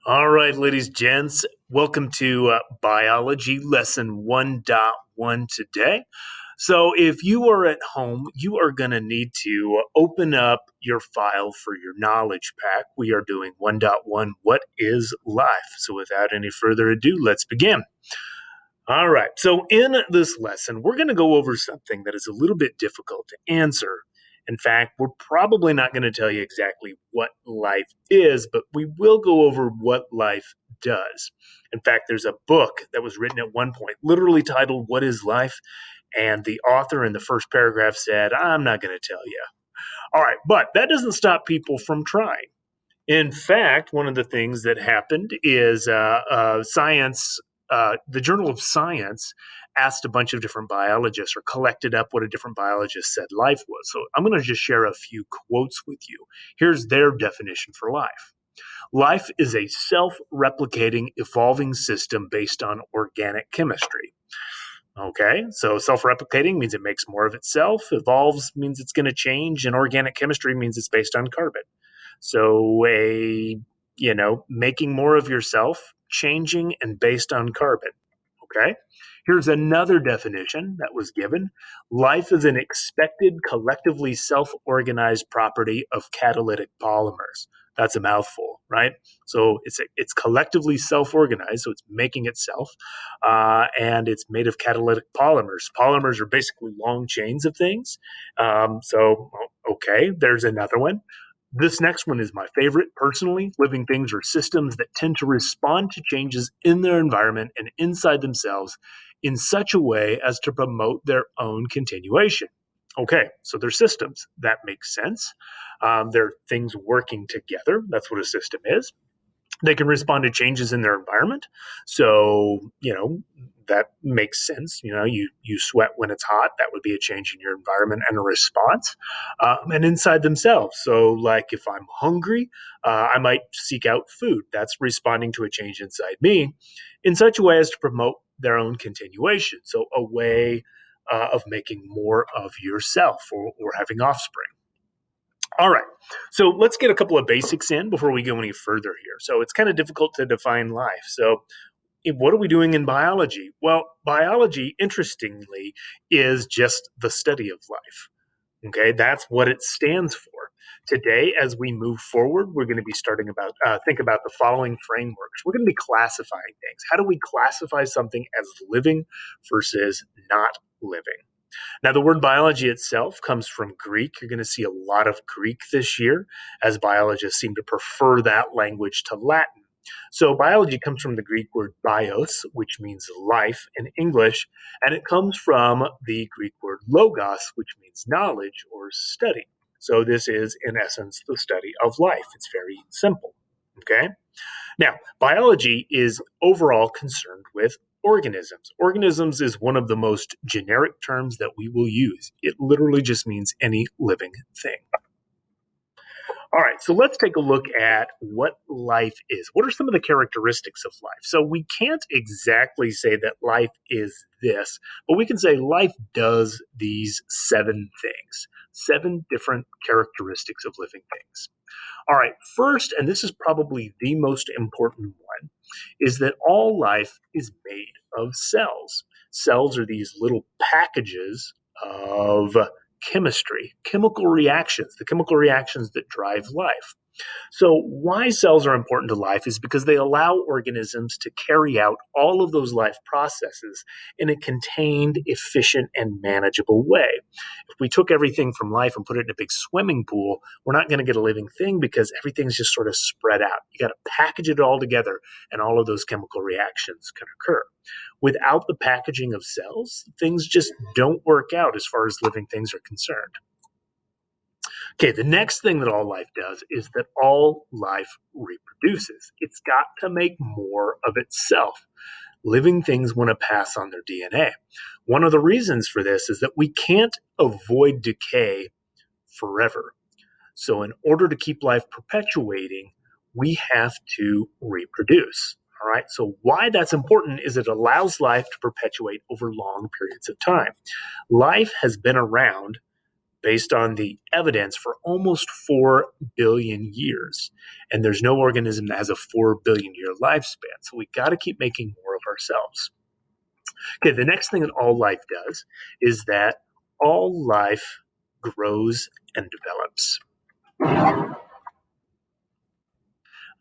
All right, ladies, gents, welcome to Biology Lesson 1.1 today. So, if you are at home, you are going to need to open up your file for your knowledge pack. We are doing 1.1, What is Life? So, without any further ado, let's begin. All right, so in this lesson, we're going to go over something that is a little bit difficult to answer. In fact, we're probably not going to tell you exactly what life is, but we will go over what life does. In fact, there's a book that was written at one point, literally titled What is Life? And the author in the first paragraph said, I'm not going to tell you. All right, but that doesn't stop people from trying. In fact, one of the things that happened is the Journal of Science asked a bunch of different biologists or collected up what a different biologist said life was. So I'm going to just share a few quotes with you. Here's their definition for life. Life is a self-replicating, evolving system based on organic chemistry. Okay, so self-replicating means it makes more of itself. Evolves means it's going to change, and organic chemistry means it's based on carbon. So making more of yourself, changing and based on carbon. Okay. Here's another definition that was given. Life is an expected, collectively self-organized property of catalytic polymers. That's a mouthful, right? So it's collectively self-organized, so it's making itself, and it's made of catalytic polymers. Polymers are basically long chains of things. Okay, there's another one. This next one is my favorite personally. Living things are systems that tend to respond to changes in their environment and inside themselves in such a way as to promote their own continuation. Okay, so they're systems. That makes sense. They're things working together. That's what a system is. They can respond to changes in their environment. So, that makes sense. You sweat when it's hot. That would be a change in your environment and a response. And inside themselves. So, like if I'm hungry, I might seek out food. That's responding to a change inside me in such a way as to promote their own continuation. So, a way of making more of yourself or having offspring. All right. So let's get a couple of basics in before we go any further here. So it's kind of difficult to define life. So what are we doing in biology? Well, biology, interestingly, is just the study of life. Okay, that's what it stands for. Today, as we move forward, we're going to be think about the following frameworks. We're going to be classifying things. How do we classify something as living versus not living? Now, the word biology itself comes from Greek. You're going to see a lot of Greek this year, as biologists seem to prefer that language to Latin. So, biology comes from the Greek word bios, which means life in English, and it comes from the Greek word logos, which means knowledge or study. So, this is, in essence, the study of life. It's very simple. Okay? Now, biology is overall concerned with organisms. Organisms is one of the most generic terms that we will use. It literally just means any living thing. All right, so let's take a look at what life is. What are some of the characteristics of life? So we can't exactly say that life is this, but we can say life does these 7 things, 7 different characteristics of living things. All right, first, and this is probably the most important one, is that all life is made of cells. Cells are these little packages of chemistry, chemical reactions, the chemical reactions that drive life. So, why cells are important to life is because they allow organisms to carry out all of those life processes in a contained, efficient, and manageable way. If we took everything from life and put it in a big swimming pool, we're not going to get a living thing because everything's just sort of spread out. You got to package it all together, and all of those chemical reactions can occur. Without the packaging of cells, things just don't work out as far as living things are concerned. Okay, the next thing that all life does is that all life reproduces. It's got to make more of itself. Living things want to pass on their DNA. One of the reasons for this is that we can't avoid decay forever. So, in order to keep life perpetuating, we have to reproduce. All right, so why that's important is it allows life to perpetuate over long periods of time. Life has been around based on the evidence for almost 4 billion years. And there's no organism that has a 4 billion year lifespan. So we got to keep making more of ourselves. Okay, the next thing that all life does is that all life grows and develops.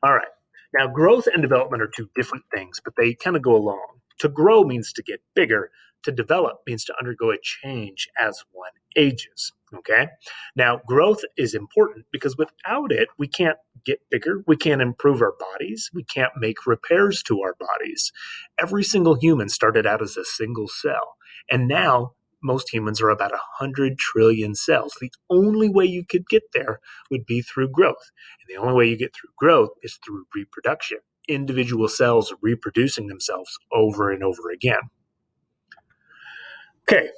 All right. Now, growth and development are two different things, but they kind of go along. To grow means to get bigger. To develop means to undergo a change as one ages. Okay. Now, growth is important because without it, we can't get bigger. We can't improve our bodies. We can't make repairs to our bodies. Every single human started out as a single cell. And now most humans are about 100 trillion cells. The only way you could get there would be through growth. And the only way you get through growth is through reproduction. Individual cells reproducing themselves over and over again. Okay,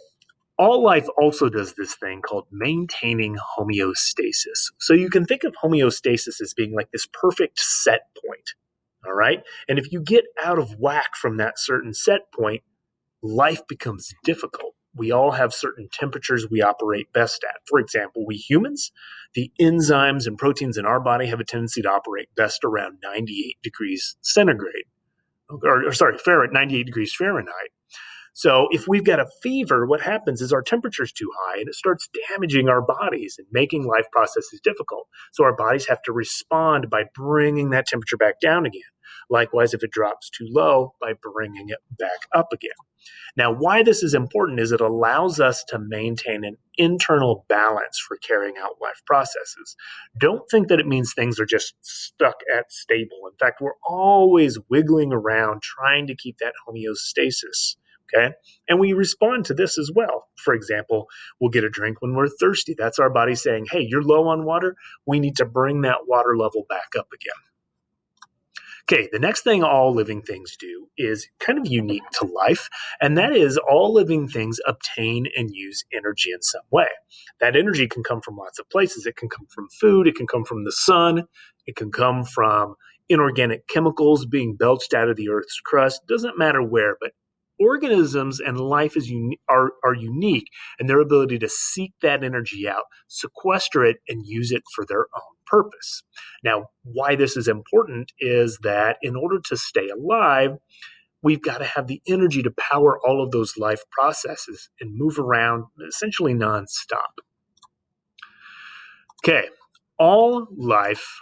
all life also does this thing called maintaining homeostasis. So you can think of homeostasis as being like this perfect set point, all right? And if you get out of whack from that certain set point, life becomes difficult. We all have certain temperatures we operate best at. For example, we humans, the enzymes and proteins in our body have a tendency to operate best around 98 degrees centigrade, or 98 degrees Fahrenheit. So if we've got a fever, what happens is our temperature is too high and it starts damaging our bodies and making life processes difficult. So our bodies have to respond by bringing that temperature back down again. Likewise, if it drops too low, by bringing it back up again. Now, why this is important is it allows us to maintain an internal balance for carrying out life processes. Don't think that it means things are just stuck at stable. In fact, we're always wiggling around trying to keep that homeostasis. Okay. And we respond to this as well. For example, we'll get a drink when we're thirsty. That's our body saying, hey, you're low on water. We need to bring that water level back up again. Okay, the next thing all living things do is kind of unique to life, and that is all living things obtain and use energy in some way. That energy can come from lots of places. It can come from food, it can come from the sun, it can come from inorganic chemicals being belched out of the Earth's crust. It doesn't matter where, but organisms and life are unique in their ability to seek that energy out, sequester it, and use it for their own purpose. Now, why this is important is that in order to stay alive, we've got to have the energy to power all of those life processes and move around essentially nonstop. Okay, all life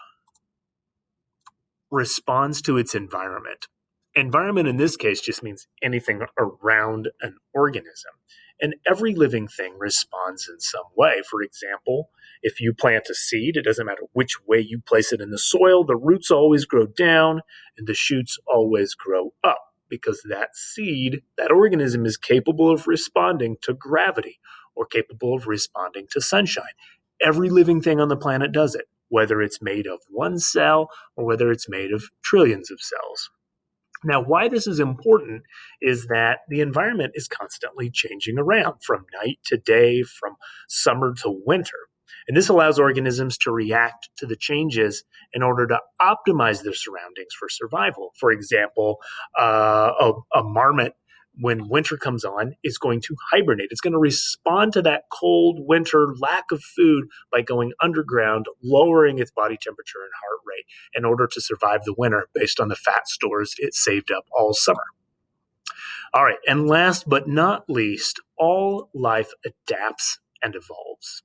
responds to its environment. Environment in this case just means anything around an organism. And every living thing responds in some way. For example, if you plant a seed, it doesn't matter which way you place it in the soil, the roots always grow down and the shoots always grow up because that seed, that organism is capable of responding to gravity or capable of responding to sunshine. Every living thing on the planet does it, whether it's made of one cell or whether it's made of trillions of cells. Now, why this is important is that the environment is constantly changing around from night to day, from summer to winter. And this allows organisms to react to the changes in order to optimize their surroundings for survival. For example, a marmot, when winter comes on, is going to hibernate. It's going to respond to that cold winter lack of food by going underground, lowering its body temperature and heart rate in order to survive the winter based on the fat stores it saved up all summer. All right, and last but not least, all life adapts and evolves.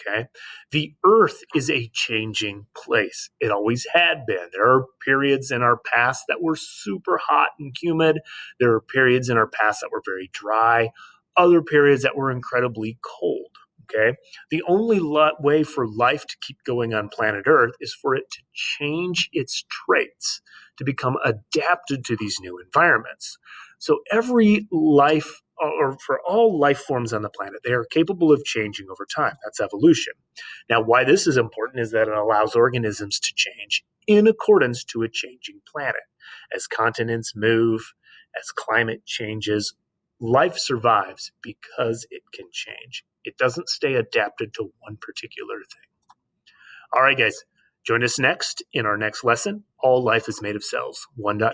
Okay. The earth is a changing place. It always had been. There are periods in our past that were super hot and humid. There are periods in our past that were very dry, other periods that were incredibly cold. Okay. The only way for life to keep going on planet Earth is for it to change its traits, to become adapted to these new environments. So every life, or for all life forms on the planet, they are capable of changing over time. That's evolution. Now, why this is important is that it allows organisms to change in accordance to a changing planet. As continents move, as climate changes, life survives because it can change. It doesn't stay adapted to one particular thing. All right, guys, join us next in our next lesson. All life is made of cells, 1.2.